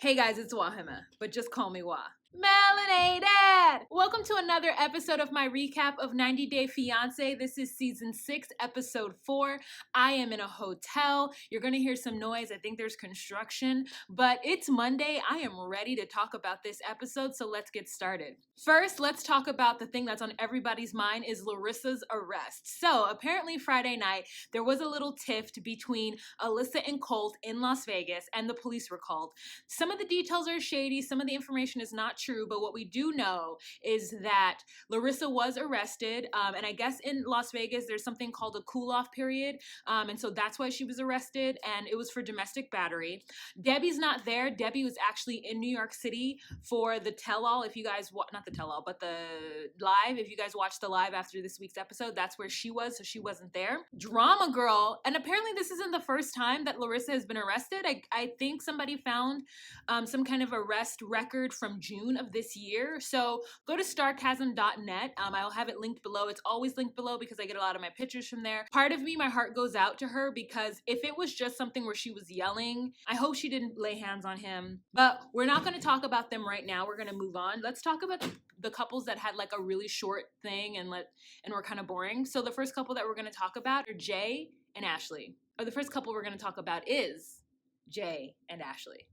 Hey guys, it's Wahima, but just call me Wah. Melanated! Welcome to another episode of my recap of 90 Day Fiancé. This is season 6, episode 4. I am in a hotel. You're gonna hear some noise. I think there's construction, but it's Monday. I am ready to talk about this episode, so let's get started. First, let's talk about the thing that's on everybody's mind is Larissa's arrest. So apparently Friday night, there was a little tiff between Larissa and Colt in Las Vegas, and the police were called. Some of the details are shady, some of the information is not true, but what we do know is that Larissa was arrested, and I guess in Las Vegas there's something called a cool-off period, and so that's why she was arrested, and it was for domestic battery. Debbie's not there. Debbie was actually in New York City for the tell-all. If you guys, not the tell-all, but the live, if you guys watched the live after this week's episode, that's where she was, so she wasn't there. Drama girl, and apparently this isn't the first time that Larissa has been arrested. I think somebody found some kind of arrest record from June of this year. So go to starcasm.net. I'll have it linked below. It's always linked below because I get a lot of my pictures from there. Part of me, my heart goes out to her because if it was just something where she was yelling, I hope she didn't lay hands on him. But we're not going to talk about them right now. We're going to move on. Let's talk about the couples that had like a really short thing and were kind of boring. So the first couple that we're going to talk about are Jay and Ashley. Or the first couple we're going to talk about is Jay and Ashley.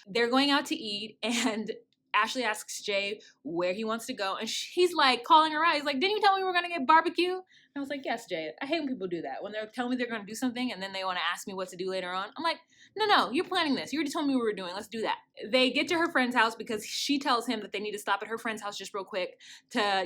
They're going out to eat, and Ashley asks Jay where he wants to go, and he's like calling her out. He's like, didn't you tell me we were going to get barbecue? And I was like, yes, Jay. I hate when people do that. When they're telling me they're going to do something, and then they want to ask me what to do later on. I'm like, no, you're planning this. You already told me what we were doing. Let's do that. They get to her friend's house because she tells him that they need to stop at her friend's house just real quick to,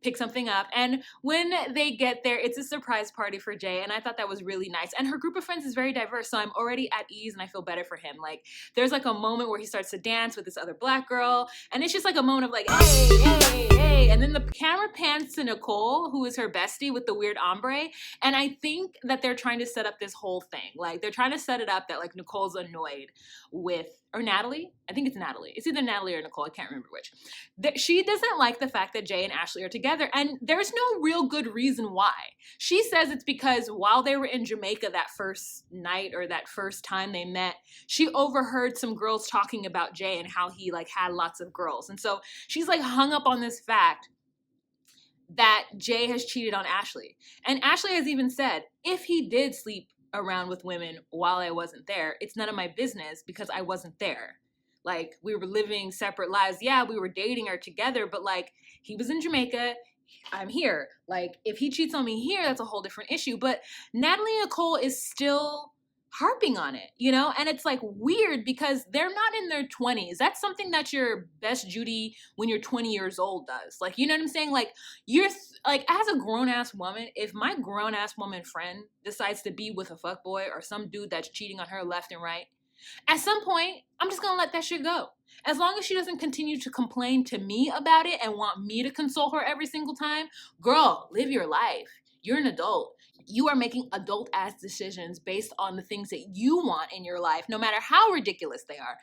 pick something up. And when they get there, it's a surprise party for Jay, and I thought that was really nice. And her group of friends is very diverse, so I'm already at ease, and I feel better for him. Like, there's like a moment where he starts to dance with this other black girl, and it's just like a moment of like, hey. And then the camera pans to Nicole, who is her bestie with the weird ombre, and I think that they're trying to set up this whole thing. Like, they're trying to set it up that like Nicole's annoyed with, or Natalie? I think it's Natalie. It's either Natalie or Nicole. I can't remember which. She doesn't like the fact that Jay and Ashley are together, and there's no real good reason why. She says it's because while they were in Jamaica that first night or that first time they met, she overheard some girls talking about Jay and how he like had lots of girls. And so she's like hung up on this fact that Jay has cheated on Ashley. And Ashley has even said, if he did sleep around with women while I wasn't there, it's none of my business because I wasn't there. Like, we were living separate lives. Yeah, we were dating or together, but like, he was in Jamaica, I'm here. Like, if he cheats on me here, that's a whole different issue. But Natalie Nicole is still harping on it, and it's like weird because they're not in their 20s. That's something that your best Judy when you're 20 years old does. Like, you know what I'm saying? Like, you're like, as a grown-ass woman, if my grown-ass woman friend decides to be with a fuckboy or some dude that's cheating on her left and right, at some point, I'm just gonna let that shit go. As long as she doesn't continue to complain to me about it and want me to console her every single time, girl, live your life. You're an adult. You are making adult-ass decisions based on the things that you want in your life, no matter how ridiculous they are.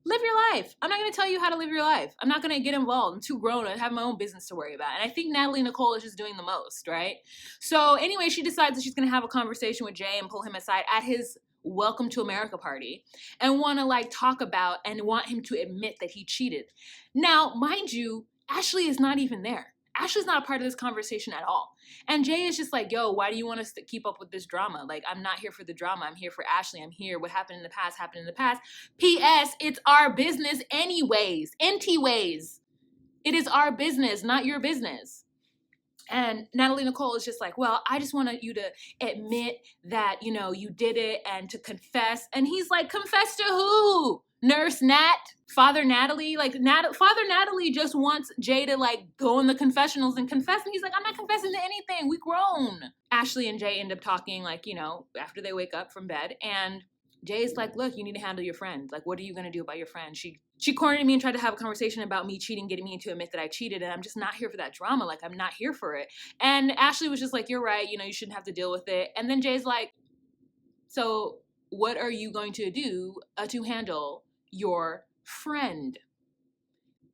Live your life. I'm not going to tell you how to live your life. I'm not going to get involved. I'm too grown. I have my own business to worry about. And I think Natalie Nicole is just doing the most, right? So anyway, she decides that she's going to have a conversation with Jay and pull him aside at his Welcome to America party and want to like talk about and want him to admit that he cheated. Now, mind you, Ashley is not even there. Ashley's not a part of this conversation at all. And Jay is just like, yo, why do you want us to keep up with this drama? Like, I'm not here for the drama. I'm here for Ashley. I'm here. What happened in the past happened in the past. P.S. It's our business anyways. Ways. It is our business, not your business. And Natalie Nicole is just like, well, I just wanted you to admit that, you did it and to confess. And he's like, confess to who? Nurse Nat? Father Natalie? Like, Father Natalie just wants Jay to, like, go in the confessionals and confess. And he's like, I'm not confessing to anything. We grown. Ashley and Jay end up talking, like, after they wake up from bed. And Jay's like, look, you need to handle your friend. Like, what are you going to do about your friend? She cornered me and tried to have a conversation about me cheating, getting me to admit that I cheated. And I'm just not here for that drama. Like, I'm not here for it. And Ashley was just like, you're right. You shouldn't have to deal with it. And then Jay's like, so what are you going to do to handle your friend?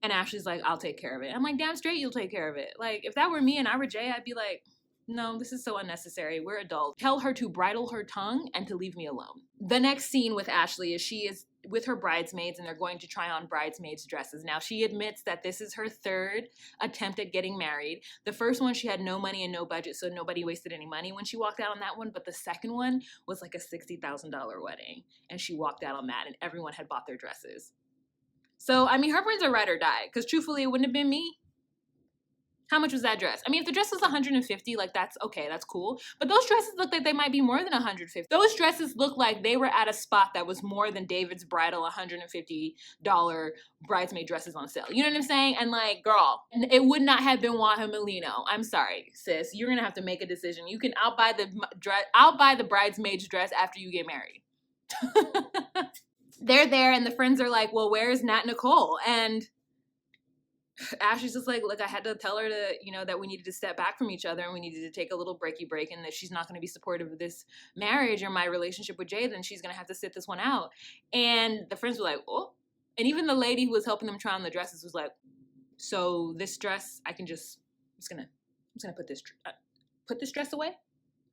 And Ashley's like, I'll take care of it. I'm like, damn straight you'll take care of it. Like, if that were me and I were Jay, I'd be like, no, this is so unnecessary. We're adults. Tell her to bridle her tongue and to leave me alone. The next scene with Ashley is she is with her bridesmaids, and they're going to try on bridesmaids' dresses. Now, she admits that this is her third attempt at getting married. The first one, she had no money and no budget, so nobody wasted any money when she walked out on that one. But the second one was like a $60,000 wedding, and she walked out on that, and everyone had bought their dresses. So, I mean, her friends are ride or die, because truthfully, it wouldn't have been me. How much was that dress? I mean, if the dress was $150, like, that's okay, that's cool. But those dresses look like they might be more than $150. Those dresses look like they were at a spot that was more than David's bridal $150 bridesmaid dresses on sale. You know what I'm saying? And like, girl, it would not have been Waha Molino. I'm sorry, sis. You're gonna have to make a decision. You can outbuy the bridesmaid's dress after you get married. They're there, and the friends are like, well, where is Nat Nicole? And Ashley's just like, look, I had to tell her to, you know, that we needed to step back from each other and we needed to take a little breaky break, and that she's not going to be supportive of this marriage or my relationship with Jay, then she's going to have to sit this one out. And the friends were like, oh. And even the lady who was helping them try on the dresses was like, so this dress, I'm just going to put this dress away.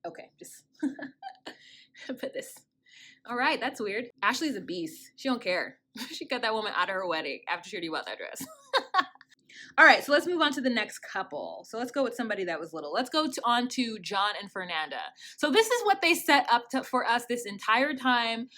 Okay, just put this. All right, that's weird. Ashley's a beast. She don't care. She got that woman out of her wedding after she already bought that dress. All right, so let's move on to the next couple. So let's go with somebody that was little. Let's go on to John and Fernanda. So this is what they set up for us this entire time,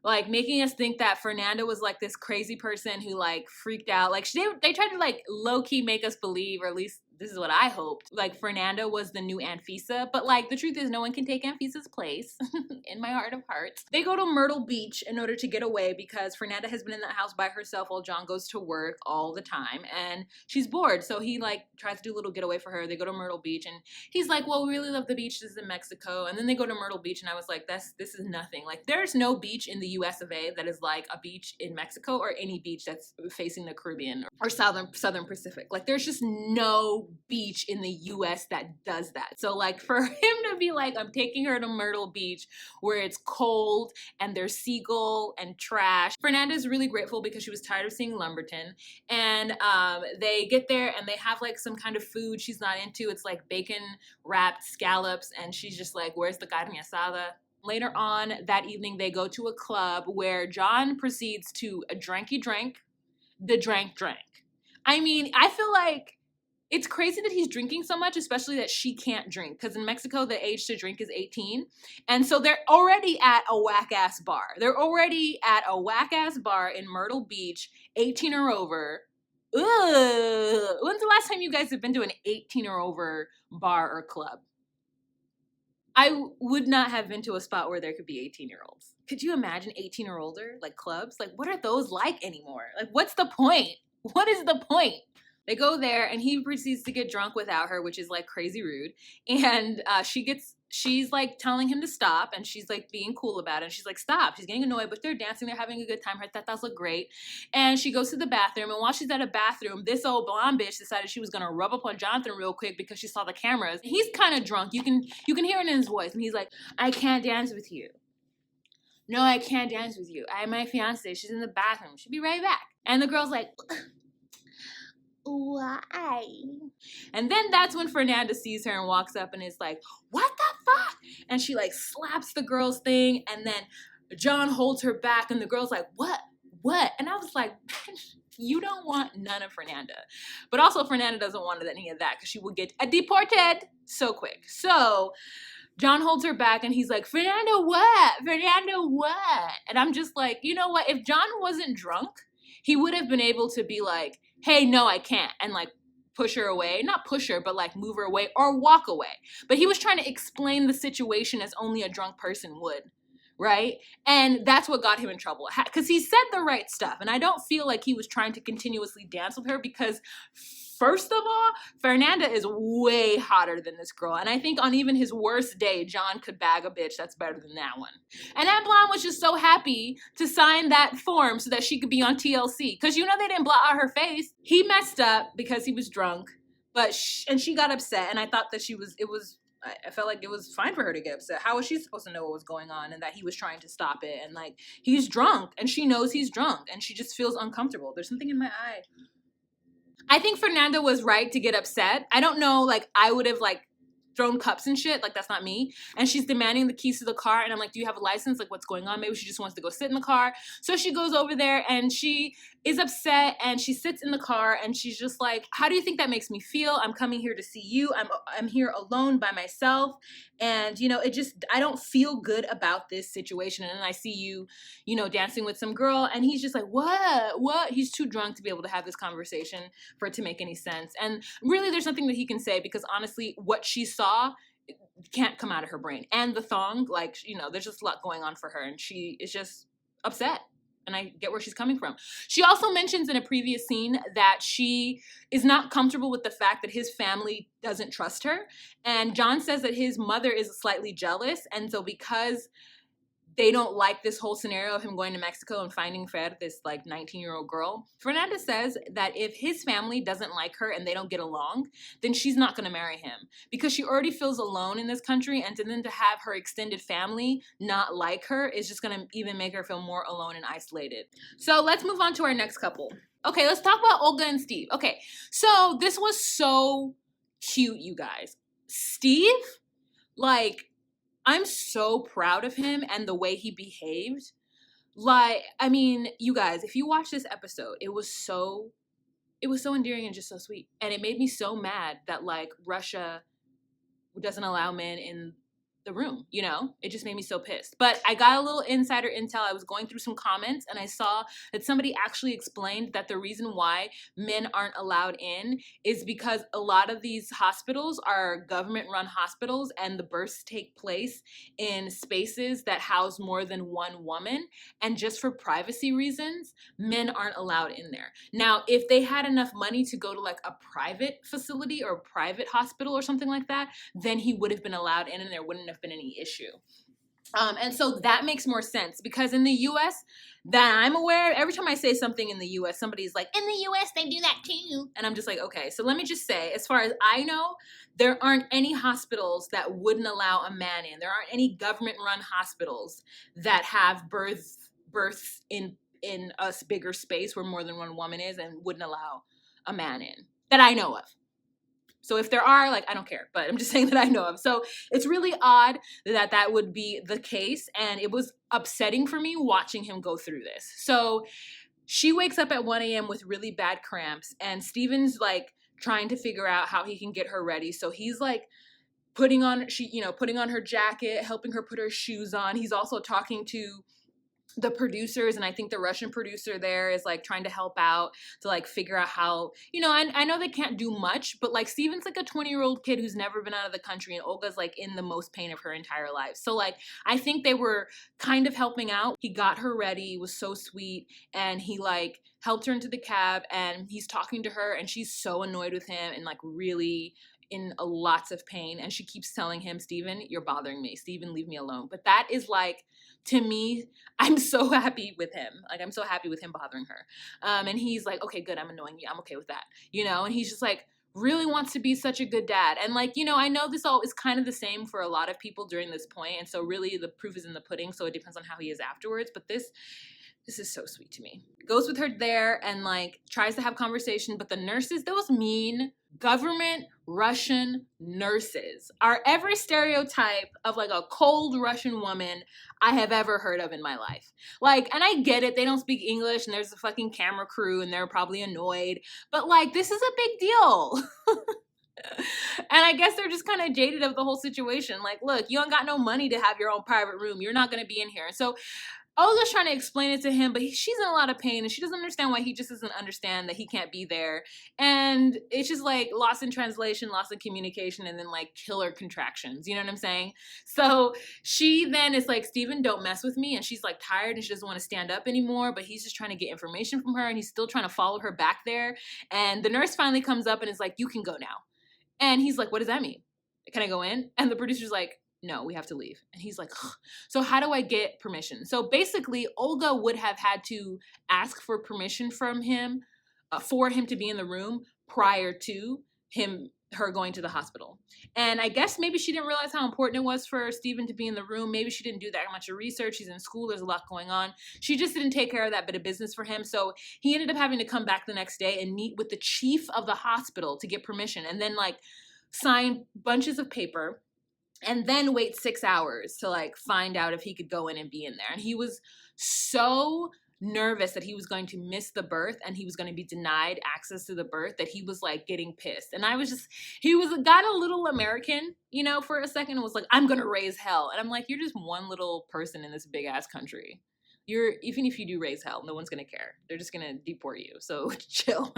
like making us think that Fernanda was like this crazy person who like freaked out. Like they tried to like low-key make us believe, or at least this is what I hoped, like Fernanda was the new Anfisa. But like the truth is no one can take Anfisa's place in my heart of hearts. They go to Myrtle Beach in order to get away because Fernanda has been in that house by herself while John goes to work all the time and she's bored. So he like tries to do a little getaway for her. They go to Myrtle Beach and he's like, well, we really love the beaches in Mexico. And then they go to Myrtle Beach and I was like, this is nothing. Like there's no beach in the US of A that is like a beach in Mexico or any beach that's facing the Caribbean or Southern Pacific. Like there's just no beach in the US that does that. So like for him to be like, I'm taking her to Myrtle Beach where it's cold and there's seagull and trash. Fernanda's really grateful because she was tired of seeing Lumberton. And they get there and they have like some kind of food she's not into. It's like bacon wrapped scallops and she's just like, where's the carne asada? Later on that evening, they go to a club where John proceeds to a dranky drank, the drank. I mean, I feel like it's crazy that he's drinking so much, especially that she can't drink. Because in Mexico, the age to drink is 18. And so they're already at a whack-ass bar. They're already at a whack-ass bar in Myrtle Beach, 18 or over. Ugh. When's the last time you guys have been to an 18 or over bar or club? I would not have been to a spot where there could be 18-year-olds. Could you imagine 18 or older, like clubs? Like, what are those like anymore? Like, what's the point? What is the point? They go there and he proceeds to get drunk without her, which is like crazy rude. And she's like telling him to stop and she's like being cool about it. And she's like, stop. She's getting annoyed, but they're dancing. They're having a good time. Her tatas look great. And she goes to the bathroom. And while she's at a bathroom, this old blonde bitch decided she was going to rub up on Jonathan real quick because she saw the cameras. He's kind of drunk. You can hear it in his voice. And he's like, I can't dance with you. No, I can't dance with you. I have my fiance. She's in the bathroom. She'll be right back. And the girl's like, why? And then that's when Fernanda sees her and walks up and is like, what the fuck? And she like slaps the girl's thing. And then John holds her back and the girl's like, what? And I was like, you don't want none of Fernanda. But also Fernanda doesn't want any of that because she will get deported so quick. So John holds her back and he's like, Fernanda, what? And I'm just like, you know what? If John wasn't drunk, he would have been able to be like, hey, no, I can't. And like push her away. Not push her, but like move her away or walk away. But he was trying to explain the situation as only a drunk person would. Right? And that's what got him in trouble. Because he said the right stuff. And I don't feel like he was trying to continuously dance with her because, first of all, Fernanda is way hotter than this girl. And I think on even his worst day, John could bag a bitch that's better than that one. And that blonde was just so happy to sign that form so that she could be on TLC. Because you know they didn't blot out her face. He messed up because he was drunk. And she got upset. And I thought that I felt like it was fine for her to get upset. How was she supposed to know what was going on and that he was trying to stop it? And like, he's drunk and she knows he's drunk and she just feels uncomfortable. There's something in my eye. I think Fernanda was right to get upset. I don't know, like, I would have like thrown cups and shit. Like, that's not me. And she's demanding the keys to the car. And I'm like, do you have a license? Like, what's going on? Maybe she just wants to go sit in the car. So she goes over there and she is upset and she sits in the car and she's just like, how do you think that makes me feel? I'm coming here to see you. I'm here alone by myself. And, you know, I don't feel good about this situation. And I see you, you know, dancing with some girl. And he's just like, what? He's too drunk to be able to have this conversation for it to make any sense. And really, there's nothing that he can say because honestly, what she saw can't come out of her brain. And the thong, like, you know, there's just a lot going on for her and she is just upset. And I get where she's coming from. She also mentions in a previous scene that she is not comfortable with the fact that his family doesn't trust her. And John says that his mother is slightly jealous. And so because they don't like this whole scenario of him going to Mexico and finding Fer, this like 19-year-old girl, Fernanda says that if his family doesn't like her and they don't get along, then she's not going to marry him because she already feels alone in this country. And then to have her extended family not like her is just going to even make her feel more alone and isolated. So let's move on to our next couple. Okay, let's talk about Olga and Steve. Okay, so this was so cute, you guys. Steve, like, I'm so proud of him and the way he behaved. Like, I mean, you guys, if you watch this episode, it was so endearing and just so sweet. And it made me so mad that, like, Russia doesn't allow men in the room, you know? It just made me so pissed. But I got a little insider intel. I was going through some comments and I saw that somebody actually explained that the reason why men aren't allowed in is because a lot of these hospitals are government-run hospitals and the births take place in spaces that house more than one woman. And just for privacy reasons, men aren't allowed in there. Now, if they had enough money to go to like a private facility or a private hospital or something like that, then he would have been allowed in and there wouldn't have been any issue. And so that makes more sense because in the US that I'm aware, every time I say something in the US, somebody's like, in the US, they do that too. And I'm just like, okay, so let me just say, as far as I know, there aren't any hospitals that wouldn't allow a man in. There aren't any government-run hospitals that have births in a bigger space where more than one woman is and wouldn't allow a man in that I know of. So if there are, like, I don't care, but I'm just saying that I know of. So it's really odd that that would be the case. And it was upsetting for me watching him go through this. So she wakes up at 1 a.m. with really bad cramps and Steven's like trying to figure out how he can get her ready. So he's like putting on her jacket, helping her put her shoes on. He's also talking to the producers, and I think the Russian producer there is like trying to help out to like figure out how, you know, I know they can't do much, but like Steven's like a 20-year-old kid who's never been out of the country and Olga's like in the most pain of her entire life. So like I think they were kind of helping out. He got her ready, was so sweet, and he like helped her into the cab and he's talking to her and she's so annoyed with him and like really in lots of pain, and she keeps telling him, Steven, you're bothering me. Steven, leave me alone. But that is like, to me, I'm so happy with him. Like, I'm so happy with him bothering her. And he's like, okay, good, I'm annoying you. I'm okay with that. You know, and he's just like, really wants to be such a good dad. And like, you know, I know this all is kind of the same for a lot of people during this point. And so really the proof is in the pudding. So it depends on how he is afterwards. But this is so sweet to me. Goes with her there and like tries to have conversation. But the nurses, those mean government Russian nurses are every stereotype of like a cold Russian woman I have ever heard of in my life. Like, and I get it, they don't speak English and there's a fucking camera crew and they're probably annoyed, but like, this is a big deal. And I guess they're just kind of jaded of the whole situation. Like, look, you don't got no money to have your own private room. You're not going to be in here. And so Olga's trying to explain it to him, but she's in a lot of pain and she doesn't understand why he just doesn't understand that he can't be there. And it's just like lost in translation, lost in communication, and then like killer contractions. You know what I'm saying? So she then is like, Steven, don't mess with me. And she's like tired and she doesn't want to stand up anymore, but he's just trying to get information from her and he's still trying to follow her back there. And the nurse finally comes up and is like, you can go now. And he's like, what does that mean? Can I go in? And the producer's like, no, we have to leave. And he's like, ugh. So how do I get permission? So basically, Olga would have had to ask for permission from him for him to be in the room prior to her going to the hospital. And I guess maybe she didn't realize how important it was for Steven to be in the room. Maybe she didn't do that much of research. He's in school. There's a lot going on. She just didn't take care of that bit of business for him. So he ended up having to come back the next day and meet with the chief of the hospital to get permission. And then like sign bunches of paper, and then wait 6 hours to like find out if he could go in and be in there. And he was so nervous that he was going to miss the birth and he was going to be denied access to the birth that he was like getting pissed. And I was just, got a little American, you know, for a second, and was like, I'm going to raise hell. And I'm like, you're just one little person in this big ass country. Even if you do raise hell, no one's going to care. They're just going to deport you. So chill,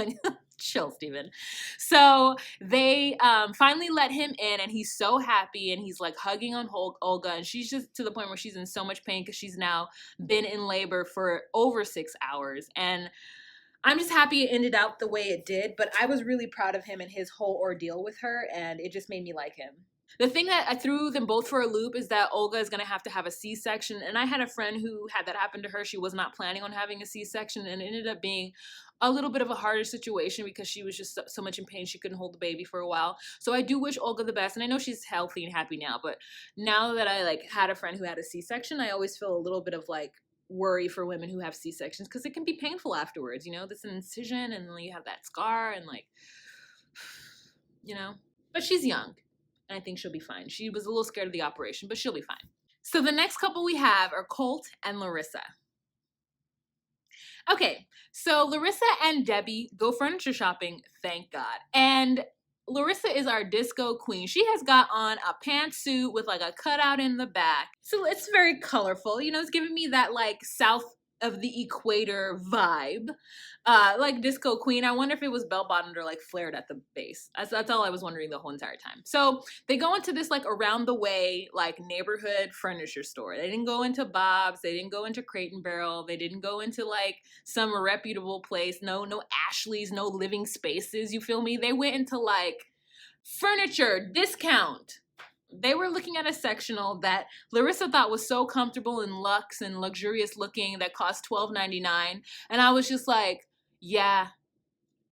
chill, Steven. So they finally let him in, and he's so happy, and he's like hugging on Olga, and she's just to the point where she's in so much pain because she's now been in labor for over 6 hours. And I'm just happy it ended out the way it did, but I was really proud of him and his whole ordeal with her, and it just made me like him. The thing that I threw them both for a loop is that Olga is going to have a C-section. And I had a friend who had that happen to her. She was not planning on having a C-section, and it ended up being a little bit of a harder situation because she was just so much in pain she couldn't hold the baby for a while. So I do wish Olga the best, and I know she's healthy and happy now, but now that I like had a friend who had a C-section, I always feel a little bit of like worry for women who have C-sections because it can be painful afterwards, you know? There's an incision and then you have that scar and like, you know? But she's young. And I think she'll be fine. She was a little scared of the operation, but she'll be fine. So the next couple we have are Colt and Larissa. Okay, so Larissa and Debbie go furniture shopping, thank God. And Larissa is our disco queen. She has got on a pantsuit with like a cutout in the back. So it's very colorful. You know, it's giving me that like south of the equator vibe, like disco queen. I wonder if it was bell-bottomed or like flared at the base. That's all I was wondering the whole entire time. So they go into this like around the way like neighborhood furniture store. They didn't go into Bob's, they didn't go into Crate and Barrel, they didn't go into like some reputable place. No Ashley's, no Living Spaces, you feel me? They went into like furniture discount. They were looking at a sectional that Larissa thought was so comfortable and luxe and luxurious looking that cost $12.99. And I was just like, yeah,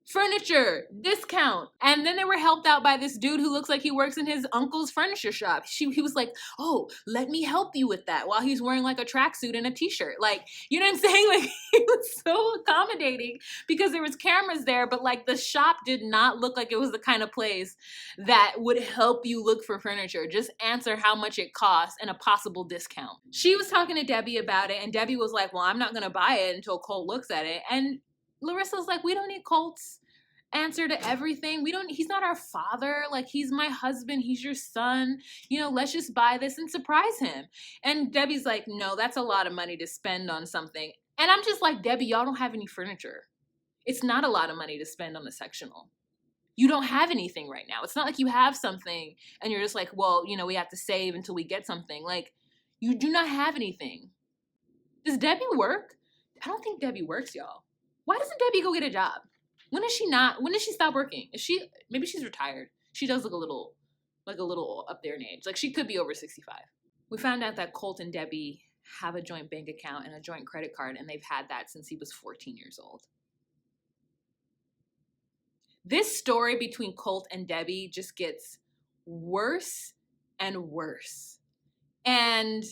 furniture, discount. And then they were helped out by this dude who looks like he works in his uncle's furniture shop. He was like, oh, let me help you with that, while he's wearing like a tracksuit and a t-shirt. Like, you know what I'm saying? Like, he was so accommodating because there was cameras there, but like the shop did not look like it was the kind of place that would help you look for furniture. Just answer how much it costs and a possible discount. She was talking to Debbie about it, and Debbie was like, well, I'm not gonna buy it until Colt looks at it. And Larissa's like, we don't need Colt's answer to everything. He's not our father. Like, he's my husband. He's your son. You know, let's just buy this and surprise him. And Debbie's like, no, that's a lot of money to spend on something. And I'm just like, Debbie, y'all don't have any furniture. It's not a lot of money to spend on the sectional. You don't have anything right now. It's not like you have something and you're just like, well, you know, we have to save until we get something. Like, you do not have anything. Does Debbie work? I don't think Debbie works, y'all. Why doesn't Debbie go get a job? When does she stop working? Maybe she's retired. She does look a little up there in age. Like, she could be over 65. We found out that Colt and Debbie have a joint bank account and a joint credit card, and they've had that since he was 14 years old. This story between Colt and Debbie just gets worse and worse. And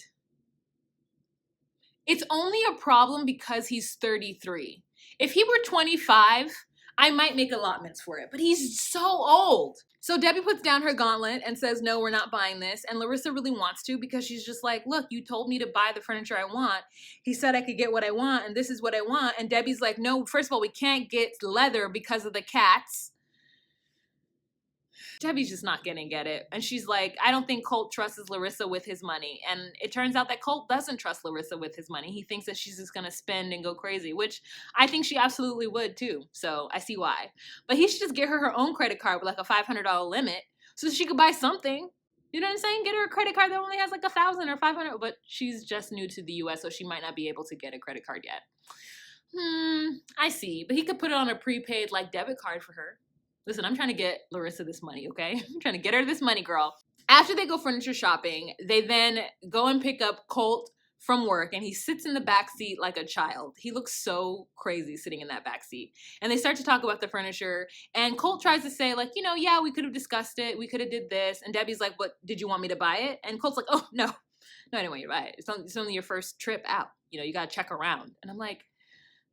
it's only a problem because he's 33. If he were 25, I might make allotments for it, but he's so old. So Debbie puts down her gauntlet and says, no, we're not buying this. And Larissa really wants to, because she's just like, look, you told me to buy the furniture I want. He said I could get what I want, and this is what I want. And Debbie's like, no, first of all, we can't get leather because of the cats. Debbie's just not gonna get it. And she's like, I don't think Colt trusts Larissa with his money. And it turns out that Colt doesn't trust Larissa with his money. He thinks that she's just gonna spend and go crazy, which I think she absolutely would too. So I see why. But he should just get her own credit card with like a $500 limit so she could buy something. You know what I'm saying? Get her a credit card that only has like 1,000 or 500, but she's just new to the US, so she might not be able to get a credit card yet. I see. But he could put it on a prepaid like debit card for her. Listen, I'm trying to get Larissa this money, okay? I'm trying to get her this money, girl. After they go furniture shopping, they then go and pick up Colt from work, and he sits in the back seat like a child. He looks so crazy sitting in that back seat. And they start to talk about the furniture, and Colt tries to say, like, you know, yeah, we could have discussed it. We could have did this. And Debbie's like, what, did you want me to buy it? And Colt's like, oh, no. No, I didn't want you to buy it. It's only your first trip out. You know, you got to check around. And I'm like,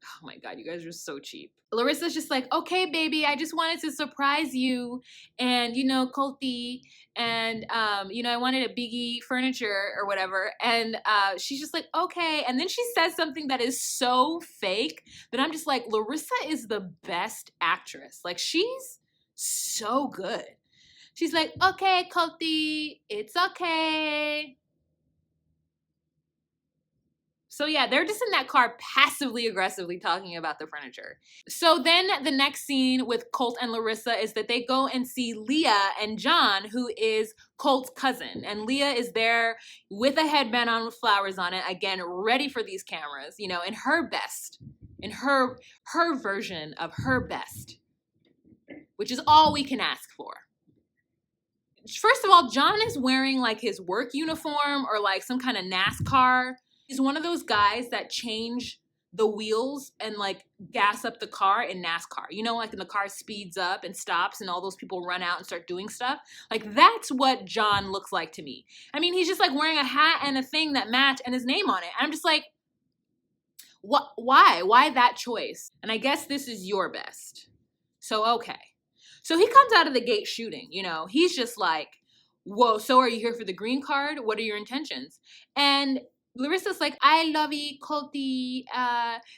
Oh my God, you guys are so cheap. Larissa's just like, okay, baby, I just wanted to surprise you. And, Coltie. And, I wanted a biggie furniture or whatever. And she's just like, okay. And then she says something that is so fake that I'm just like, Larissa is the best actress. Like, she's so good. She's like, okay, Coltie, it's okay. So yeah, they're just in that car passively aggressively talking about the furniture. So then the next scene with Colt and Larissa is that they go and see Leah and John, who is Colt's cousin. And Leah is there with a headband on with flowers on it, again, ready for these cameras, in her best, in her version of her best, which is all we can ask for. First of all, John is wearing like his work uniform or like some kind of NASCAR. He's one of those guys that change the wheels and like gas up the car in NASCAR. Like when the car speeds up and stops and all those people run out and start doing stuff. Like that's what John looks like to me. I mean, he's just like wearing a hat and a thing that match and his name on it. And I'm just like, what? Why? Why that choice? And I guess this is your best. So, okay. So he comes out of the gate shooting, he's just like, whoa, so are you here for the green card? What are your intentions? And Larissa's like, I love you, Coltie.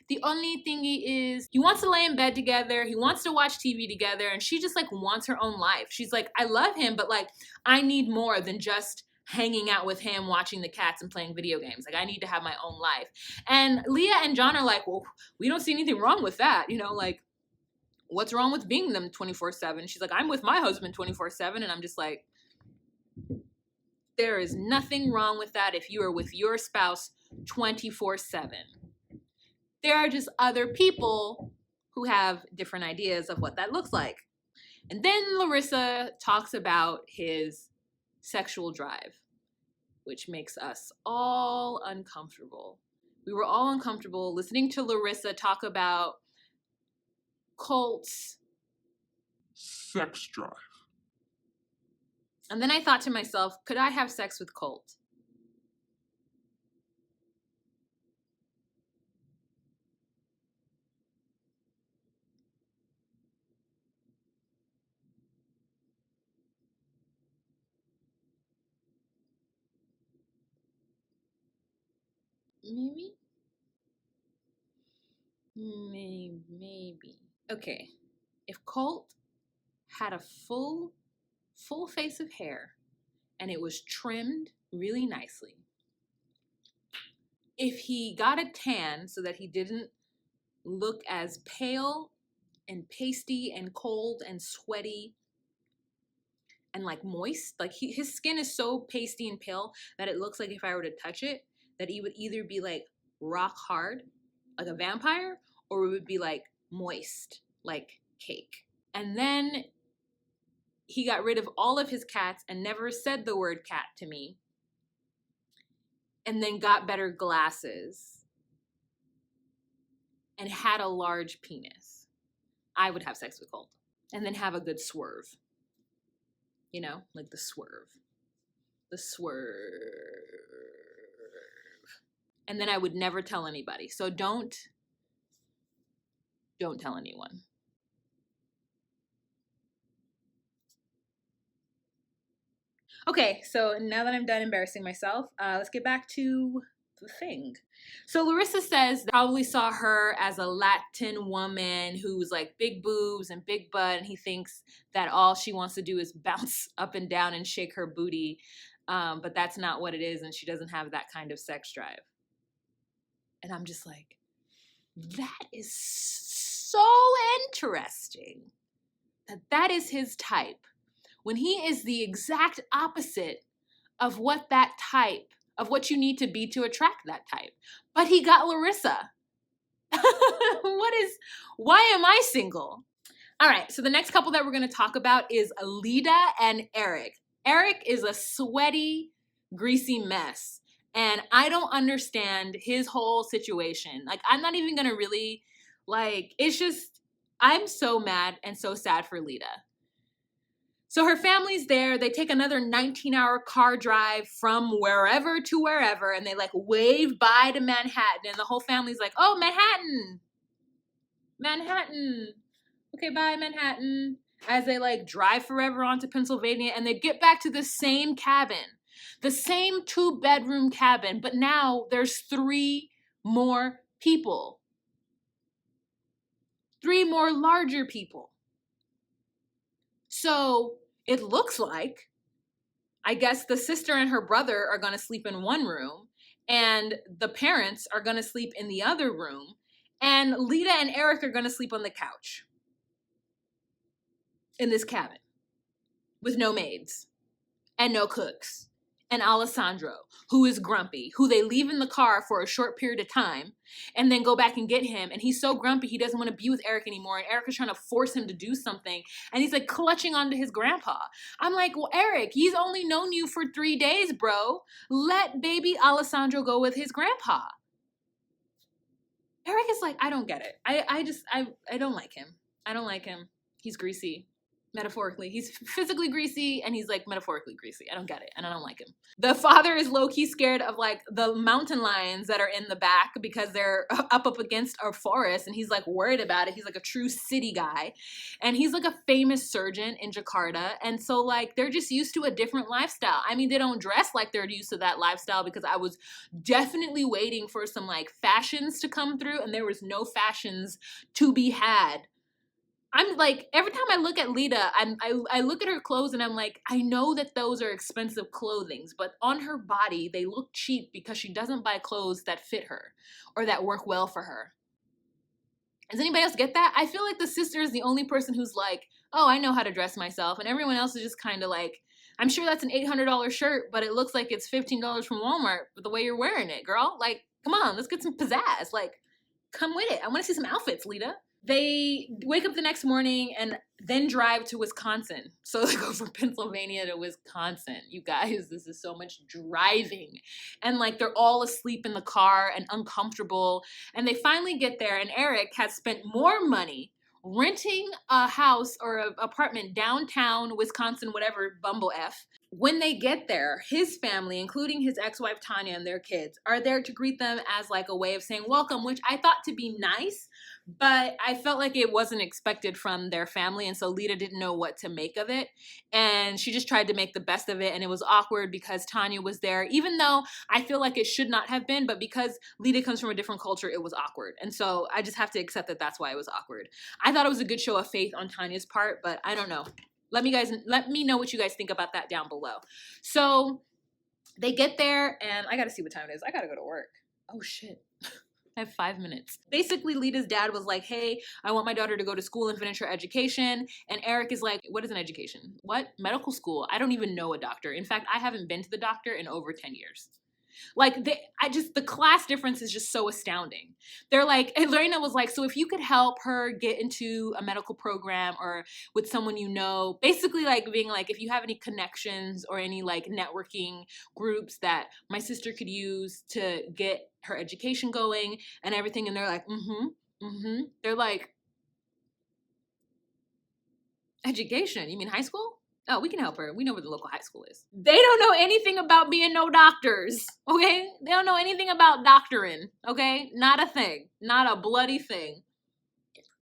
The only thing is, he wants to lay in bed together. He wants to watch TV together. And she just like wants her own life. She's like, I love him, but like, I need more than just hanging out with him, watching the cats and playing video games. Like, I need to have my own life. And Leah and John are like, well, we don't see anything wrong with that. Like, what's wrong with being them 24/7? She's like, I'm with my husband 24/7. And I'm just like, there is nothing wrong with that if you are with your spouse 24/7. There are just other people who have different ideas of what that looks like. And then Larissa talks about his sexual drive, which makes us all uncomfortable. We were all uncomfortable listening to Larissa talk about Colt's sex drive. And then I thought to myself, could I have sex with Colt? Maybe? Maybe. Okay. If Colt had a full face of hair and it was trimmed really nicely, if he got a tan so that he didn't look as pale and pasty and cold and sweaty and like moist, like his skin is so pasty and pale that it looks like if I were to touch it, that he would either be like rock hard, like a vampire, or it would be like moist, like cake. And then he got rid of all of his cats and never said the word cat to me. And then got better glasses and had a large penis. I would have sex with Colt. And then have a good swerve. Like the swerve. The swerve. And then I would never tell anybody. So don't tell anyone. Okay, so now that I'm done embarrassing myself, let's get back to the thing. So Larissa says probably saw her as a Latin woman who's like big boobs and big butt, and he thinks that all she wants to do is bounce up and down and shake her booty, but that's not what it is, and she doesn't have that kind of sex drive. And I'm just like, that is so interesting that is his type, when he is the exact opposite of what you need to be to attract that type. But he got Larissa. Why am I single? All right, so the next couple that we're going to talk about is Leida and Erik. Erik is a sweaty, greasy mess, and I don't understand his whole situation. Like, I'm not even going to really, it's just, I'm so mad and so sad for Leida. So her family's there. They take another 19-hour car drive from wherever to wherever, and they wave bye to Manhattan, and the whole family's like, oh, Manhattan, Manhattan. Okay, bye, Manhattan. As they like drive forever onto Pennsylvania and they get back to the same cabin. The same 2-bedroom cabin, but now there's 3 more people. 3 more larger people. So it looks like, I guess the sister and her brother are going to sleep in one room and the parents are going to sleep in the other room and Lita and Erik are going to sleep on the couch in this cabin with no maids and no cooks. And Alessandro, who is grumpy, who they leave in the car for a short period of time and then go back and get him. And he's so grumpy, he doesn't want to be with Erik anymore. And Erik is trying to force him to do something. And he's like clutching onto his grandpa. I'm like, well, Erik, he's only known you for 3 days, bro. Let baby Alessandro go with his grandpa. Erik is like, I don't get it. I don't like him. I don't like him. He's greasy. Metaphorically. He's physically greasy and he's like metaphorically greasy. I don't get it and I don't like him. The father is low-key scared of like the mountain lions that are in the back because they're up against our forest and he's like worried about it. He's like a true city guy and he's like a famous surgeon in Jakarta and so like they're just used to a different lifestyle. I mean, they don't dress like they're used to that lifestyle because I was definitely waiting for some like fashions to come through and there was no fashions to be had. I'm like, every time I look at Lita, I look at her clothes and I'm like, I know that those are expensive clothings, but on her body, they look cheap because she doesn't buy clothes that fit her or that work well for her. Does anybody else get that? I feel like the sister is the only person who's like, oh, I know how to dress myself. And everyone else is just kind of like, I'm sure that's an $800 shirt, but it looks like it's $15 from Walmart with the way you're wearing it, girl. Like, come on, let's get some pizzazz. Like, come with it. I want to see some outfits, Lita. They wake up the next morning and then drive to Wisconsin. So they go from Pennsylvania to Wisconsin. You guys, this is so much driving. And like they're all asleep in the car and uncomfortable. And they finally get there and Erik has spent more money renting a house or an apartment downtown Wisconsin, whatever, Bumble F. When they get there, his family, including his ex-wife Tanya and their kids, are there to greet them as like a way of saying welcome, which I thought to be nice, but I felt like it wasn't expected from their family, and so Lita didn't know what to make of it, and she just tried to make the best of it, and it was awkward because Tanya was there, even though I feel like it should not have been, but because Lita comes from a different culture, it was awkward, and so I just have to accept that that's why it was awkward. I thought it was a good show of faith on Tanya's part, but I don't know. Let me know what you guys think about that down below. So they get there, and I gotta see what time it is. I gotta go to work. Oh shit. I have 5 minutes. Basically, Lita's dad was like, hey, I want my daughter to go to school and finish her education. And Erik is like, what is an education? What? Medical school? I don't even know a doctor. In fact, I haven't been to the doctor in over 10 years. Like, the class difference is just so astounding. They're like, and Lorena was like, so if you could help her get into a medical program or with someone you know, basically like being like, if you have any connections or any like networking groups that my sister could use to get her education going and everything. And they're like, They're like, education? You mean high school? Oh, we can help her. We know where the local high school is. They don't know anything about being no doctors, okay? They don't know anything about doctoring, okay? Not a thing. Not a bloody thing.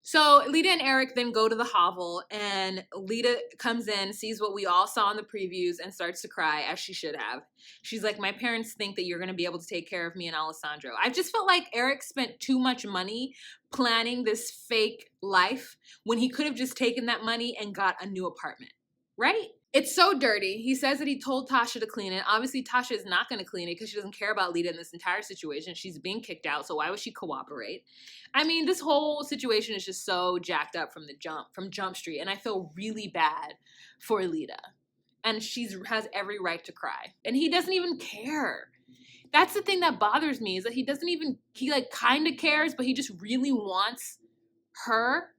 So Lita and Erik then go to the hovel, and Lita comes in, sees what we all saw in the previews, and starts to cry, as she should have. She's like, my parents think that you're going to be able to take care of me and Alessandro. I just felt like Erik spent too much money planning this fake life when he could have just taken that money and got a new apartment, right? It's so dirty. He says that he told Tasha to clean it. Obviously, Tasha is not going to clean it because she doesn't care about Lita in this entire situation. She's being kicked out, so why would she cooperate? I mean, this whole situation is just so jacked up from Jump Street, and I feel really bad for Lita. And she has every right to cry. And he doesn't even care. That's the thing that bothers me, is that he like kind of cares, but he just really wants her,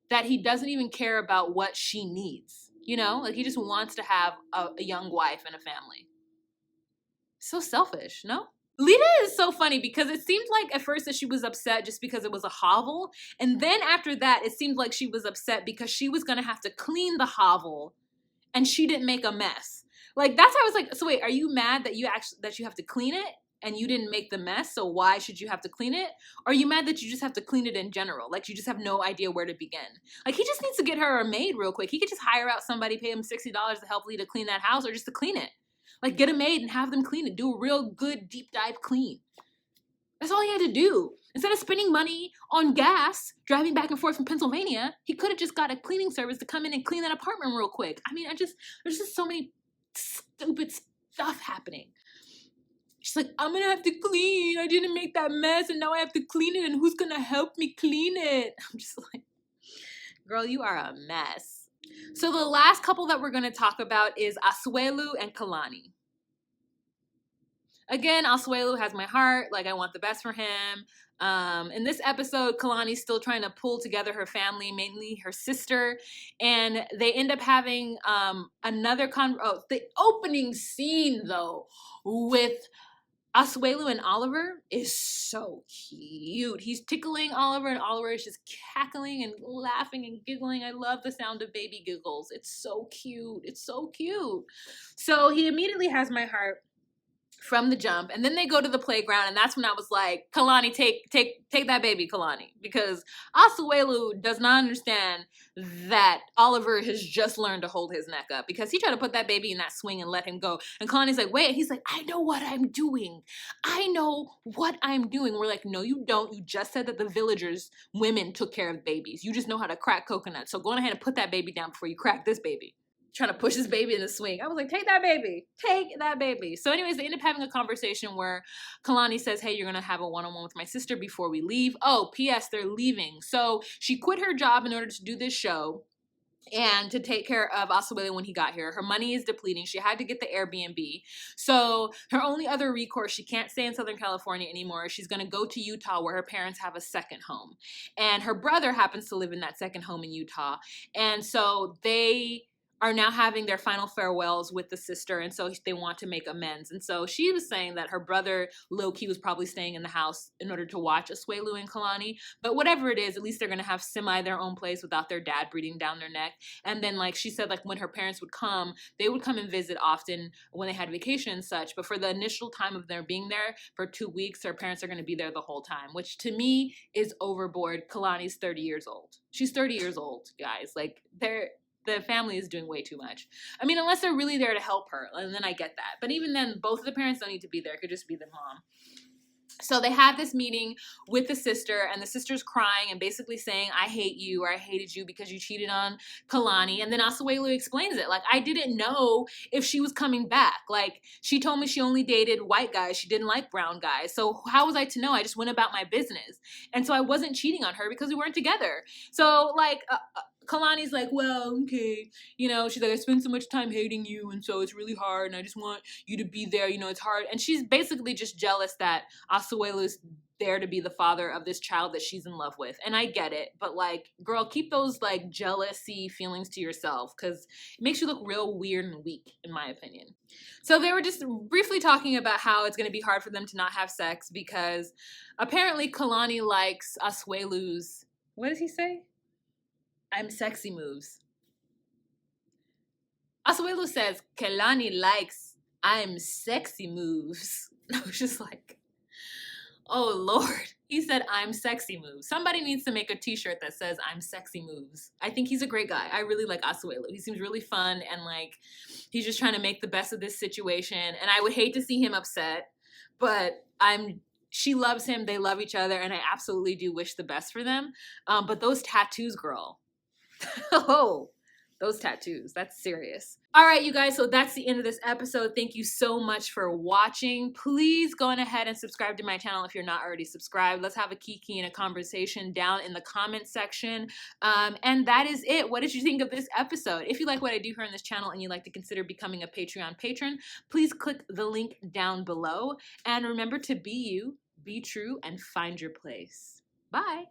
that he doesn't even care about what she needs. You know, like he just wants to have a young wife and a family. So selfish, no? Lita is so funny because it seemed like at first that she was upset just because it was a hovel. And then after that, it seemed like she was upset because she was going to have to clean the hovel and she didn't make a mess. Like, that's how I was like, so wait, are you mad that you have to clean it? and you didn't make the mess, so why should you have to clean it? Or are you mad that you just have to clean it in general? Like, you just have no idea where to begin. Like, he just needs to get her a maid real quick. He could just hire out somebody, pay him $60 to help Lita clean that house, or just to clean it. Like, get a maid and have them clean it. Do a real good deep dive clean. That's all he had to do. Instead of spending money on gas, driving back and forth from Pennsylvania, he could have just got a cleaning service to come in and clean that apartment real quick. I mean, there's just so many stupid stuff happening. She's like, I'm gonna have to clean. I didn't make that mess and now I have to clean it, and who's gonna help me clean it? I'm just like, girl, you are a mess. So the last couple that we're gonna talk about is Asuelu and Kalani. Again, Asuelu has my heart. Like, I want the best for him. In this episode, Kalani's still trying to pull together her family, mainly her sister, and they end up having the opening scene, though, with Asuelu and Oliver is so cute. He's tickling Oliver, and Oliver is just cackling and laughing and giggling. I love the sound of baby giggles. It's so cute. It's so cute. So he immediately has my heart from the jump, and then they go to the playground, and that's when I was like, Kalani, take that baby, Kalani, because Asuelu does not understand that Oliver has just learned to hold his neck up, because he tried to put that baby in that swing and let him go, and Kalani's like, wait, he's like, I know what I'm doing. We're like, no, you don't. You just said that the villagers' women took care of babies. You just know how to crack coconuts, so go ahead and put that baby down before you crack this baby. Trying to push his baby in the swing. I was like, take that baby. So anyways, they end up having a conversation where Kalani says, hey, you're going to have a one-on-one with my sister before we leave. Oh, P.S., they're leaving. So she quit her job in order to do this show and to take care of Asuelu when he got here. Her money is depleting. She had to get the Airbnb. So her only other recourse, she can't stay in Southern California anymore. She's going to go to Utah, where her parents have a second home. And her brother happens to live in that second home in Utah. And so they are now having their final farewells with the sister, and so they want to make amends. And so she was saying that her brother, low-key, was probably staying in the house in order to watch Asuelu and Kalani. But whatever it is, at least they're going to have their own place without their dad breathing down their neck. And then, like she said, like when her parents would come, they would come and visit often when they had vacation and such. But for the initial time of their being there for 2 weeks, her parents are going to be there the whole time, which to me is overboard. Kalani's 30 years old. She's 30 years old, guys. Like, the family is doing way too much. I mean, unless they're really there to help her, and then I get that. But even then, both of the parents don't need to be there. It could just be the mom. So they have this meeting with the sister, and the sister's crying and basically saying, I hate you, or I hated you because you cheated on Kalani. And then Asuelu explains it. Like, I didn't know if she was coming back. Like, she told me she only dated white guys. She didn't like brown guys. So how was I to know? I just went about my business. And so I wasn't cheating on her because we weren't together. So, like, Kalani's like, well, okay, she's like, I spend so much time hating you, and so it's really hard, and I just want you to be there, it's hard. And she's basically just jealous that Asuelu's there to be the father of this child that she's in love with. And I get it, but, like, girl, keep those, like, jealousy feelings to yourself, because it makes you look real weird and weak, in my opinion. So they were just briefly talking about how it's going to be hard for them to not have sex, because apparently Kalani likes Asuelu's, what does he say? I'm sexy moves. Asuelu says, Kalani likes I'm sexy moves. I was just like, oh, Lord. He said, I'm sexy moves. Somebody needs to make a t-shirt that says I'm sexy moves. I think he's a great guy. I really like Asuelu. He seems really fun, and, like, he's just trying to make the best of this situation. And I would hate to see him upset, but she loves him. They love each other, and I absolutely do wish the best for them. But those tattoos, girl. Oh, those tattoos. That's serious. All right, you guys. So that's the end of this episode. Thank you so much for watching. Please go on ahead and subscribe to my channel if you're not already subscribed. Let's have a kiki and a conversation down in the comment section. And that is it. What did you think of this episode? If you like what I do here on this channel and you'd like to consider becoming a Patreon patron, please click the link down below. And remember to be you, be true, and find your place. Bye.